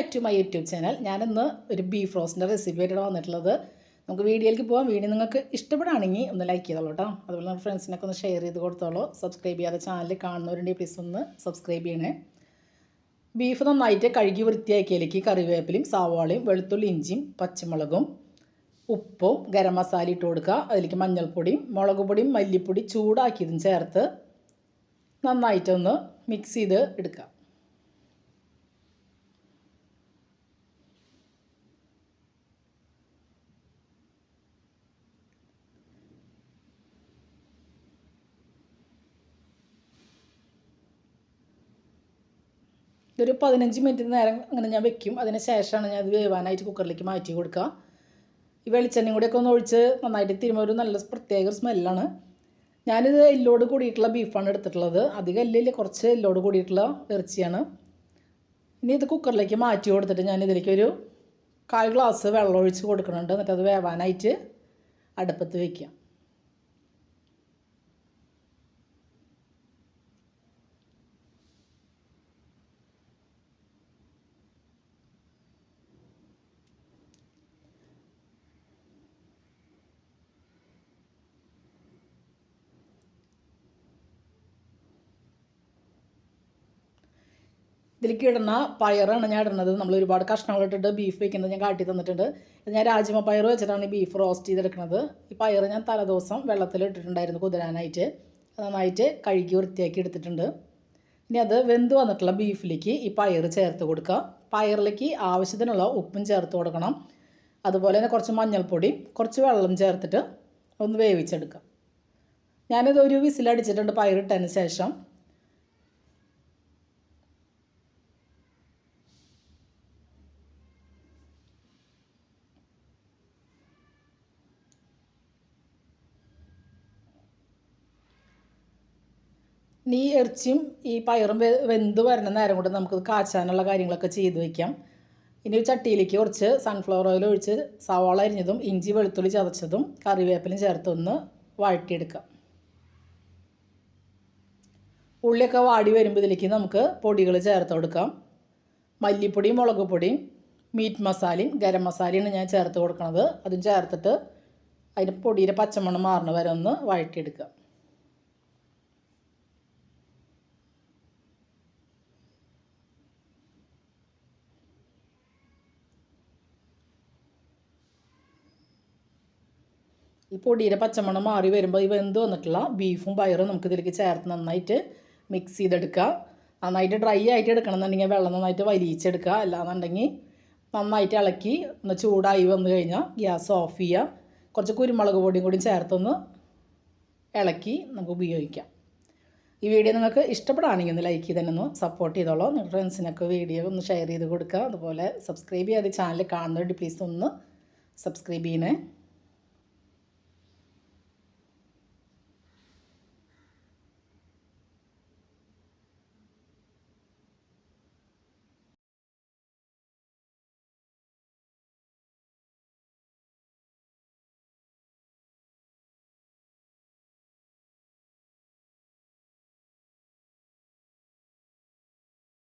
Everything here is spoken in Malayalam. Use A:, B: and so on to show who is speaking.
A: Back to my YouTube channel. ഞാനിന്ന് ഒരു ബീഫ് റോസ്റ്റിൻ്റെ റെസിപ്പി ആയിട്ടാണ് വന്നിട്ടുള്ളത്. നമുക്ക് വീഡിയോയിലേക്ക് പോകാം. വീഡിയോ നിങ്ങൾക്ക് ഇഷ്ടപ്പെടുകയാണെങ്കിൽ ഒന്ന് ലൈക്ക് ചെയ്തോളൂ കേട്ടോ. അതുപോലെ നമ്മുടെ ഫ്രണ്ട്സിനൊക്കെ ഒന്ന് ഷെയർ ചെയ്ത് കൊടുത്തോളൂ. സബ്സ്ക്രൈബ് ചെയ്യാതെ ചാനൽ കാണുന്നവരുണ്ടെങ്കിൽ പ്ലീസ് ഒന്ന് സബ്സ്ക്രൈബ് ചെയ്യണേ. ബീഫ് നന്നായിട്ട് കഴുകി വൃത്തിയാക്കിയതിലേക്ക് കറിവേപ്പിലയും സവാളയും വെളുത്തുള്ളി ഇഞ്ചിയും പച്ചമുളകും ഉപ്പും ഗരം മസാല ഇട്ട് കൊടുക്കുക. അതിലേക്ക് മഞ്ഞൾപ്പൊടിയും മുളക് പൊടിയും മല്ലിപ്പൊടി ചൂടാക്കിയതും ചേർത്ത് നന്നായിട്ടൊന്ന് മിക്സ് ചെയ്ത് എടുക്കുക. ഇതൊരു 15 മിനിറ്റ് നേരം അങ്ങനെ ഞാൻ വെക്കും. അതിന് ശേഷമാണ് ഞാൻ ഇത് വേവാനായിട്ട് കുക്കറിലേക്ക് മാറ്റി കൊടുക്കുക. ഈ വെളിച്ചെണ്ണയും കൂടിയൊക്കെ ഒന്ന് ഒഴിച്ച് നന്നായിട്ട് തിരുമ്പോൾ ഒരു നല്ല പ്രത്യേക സ്മെല്ലാണ്. ഞാനിത് എല്ലോട് കൂടിയിട്ടുള്ള ബീഫാണ് എടുത്തിട്ടുള്ളത്. അധികം എല്ലില്ല, കുറച്ച് എല്ലോട് കൂടിയിട്ടുള്ള ഇറച്ചിയാണ്. ഇനി ഇത് കുക്കറിലേക്ക് മാറ്റി കൊടുത്തിട്ട് ഞാൻ ഇതിലേക്ക് ഒരു 1/4 ഗ്ലാസ് വെള്ളം ഒഴിച്ച് കൊടുക്കുന്നുണ്ട്. എന്നിട്ട് അത് വേവാനായിട്ട് അടുപ്പത്ത് വയ്ക്കുക. ഇതിലേക്ക് ഇടുന്ന പയറാണ് ഞാൻ ഇടുന്നത്. നമ്മൾ ഒരുപാട് കഷ്ണങ്ങളിട്ടിട്ട് ബീഫ് വയ്ക്കുന്നത് ഞാൻ കാട്ടി തന്നിട്ടുണ്ട്. ഞാൻ രാജ്മ പയർ വെച്ചിട്ടാണ് ഈ ബീഫ് റോസ്റ്റ് ചെയ്തെടുക്കുന്നത്. ഈ പയർ ഞാൻ തലേദിവസം വെള്ളത്തിൽ ഇട്ടിട്ടുണ്ടായിരുന്നു കുതിരാനായിട്ട്. നന്നായിട്ട് കഴുകി വൃത്തിയാക്കി എടുത്തിട്ടുണ്ട്. ഇനി അത് വെന്ത് വന്നിട്ടുള്ള ബീഫിലേക്ക് ഈ പയർ ചേർത്ത് കൊടുക്കുക. പയറിലേക്ക് ആവശ്യത്തിനുള്ള ഉപ്പും ചേർത്ത് കൊടുക്കണം. അതുപോലെ തന്നെ കുറച്ച് മഞ്ഞൾപ്പൊടിയും കുറച്ച് വെള്ളം ചേർത്തിട്ട് ഒന്ന് വേവിച്ചെടുക്കുക. ഞാനിത് ഒരു വിസിലടിച്ചിട്ടുണ്ട് പയറിട്ടതിന് ശേഷം. ഈ ഇറച്ചിയും ഈ പയറും വെന്ത് വരുന്ന നേരം കൊണ്ട് നമുക്ക് കാച്ചാനുള്ള കാര്യങ്ങളൊക്കെ ചെയ്ത് വയ്ക്കാം. ഇനി ഒരു ചട്ടിയിലേക്ക് കുറച്ച് സൺഫ്ലവർ ഓയിൽ ഒഴിച്ച് സവാള അരിഞ്ഞതും ഇഞ്ചി വെളുത്തുള്ളി ചതച്ചതും കറിവേപ്പിലും ചേർത്തൊന്ന് വഴറ്റിയെടുക്കാം. ഉള്ളിയൊക്കെ വാടി വരുമ്പോൾ ഇതിലേക്ക് നമുക്ക് പൊടികൾ ചേർത്ത് കൊടുക്കാം. മല്ലിപ്പൊടിയും മുളക് പൊടിയും മീറ്റ് മസാലയും ഗരം മസാലയാണ് ഞാൻ ചേർത്ത് കൊടുക്കുന്നത്. അതും ചേർത്തിട്ട് അതിൻ്റെ പൊടിയുടെ പച്ചമണം മാറുന്ന വരെ ഒന്ന് വഴറ്റിയെടുക്കുക. ഈ പൊടിയുടെ പച്ചമണം മാറി വരുമ്പോൾ ഈ വെന്ത് വന്നിട്ടുള്ള ബീഫും പയറും നമുക്ക് ഇതിലേക്ക് ചേർത്ത് നന്നായിട്ട് മിക്സ് ചെയ്തെടുക്കുക. നന്നായിട്ട് ഡ്രൈ ആയിട്ട് എടുക്കണം എന്നുണ്ടെങ്കിൽ വെള്ളം നന്നായിട്ട് വലിയിച്ചെടുക്കുക. അല്ലാന്നുണ്ടെങ്കിൽ നന്നായിട്ട് ഇളക്കി ഒന്ന് ചൂടായി വന്നു കഴിഞ്ഞാൽ ഗ്യാസ് ഓഫ് ചെയ്യുക. കുറച്ച് കുരുമുളക് പൊടിയും കൂടി ചേർത്തൊന്ന് ഇളക്കി നമുക്ക് ഉപയോഗിക്കാം. ഈ വീഡിയോ നിങ്ങൾക്ക് ഇഷ്ടപ്പെടുകയാണെങ്കിൽ ഒന്ന് ലൈക്ക് ചെയ്ത് തന്നെ ഒന്ന് സപ്പോർട്ട് ചെയ്തോളൂ. നിങ്ങളുടെ ഫ്രണ്ട്സിനൊക്കെ വീഡിയോ ഒന്ന് ഷെയർ ചെയ്ത് കൊടുക്കുക. അതുപോലെ സബ്സ്ക്രൈബ് ചെയ്യാതെ ചാനൽ കാണുന്നവരുടെ പ്ലീസ് ഒന്ന് സബ്സ്ക്രൈബ് ചെയ്യണേ.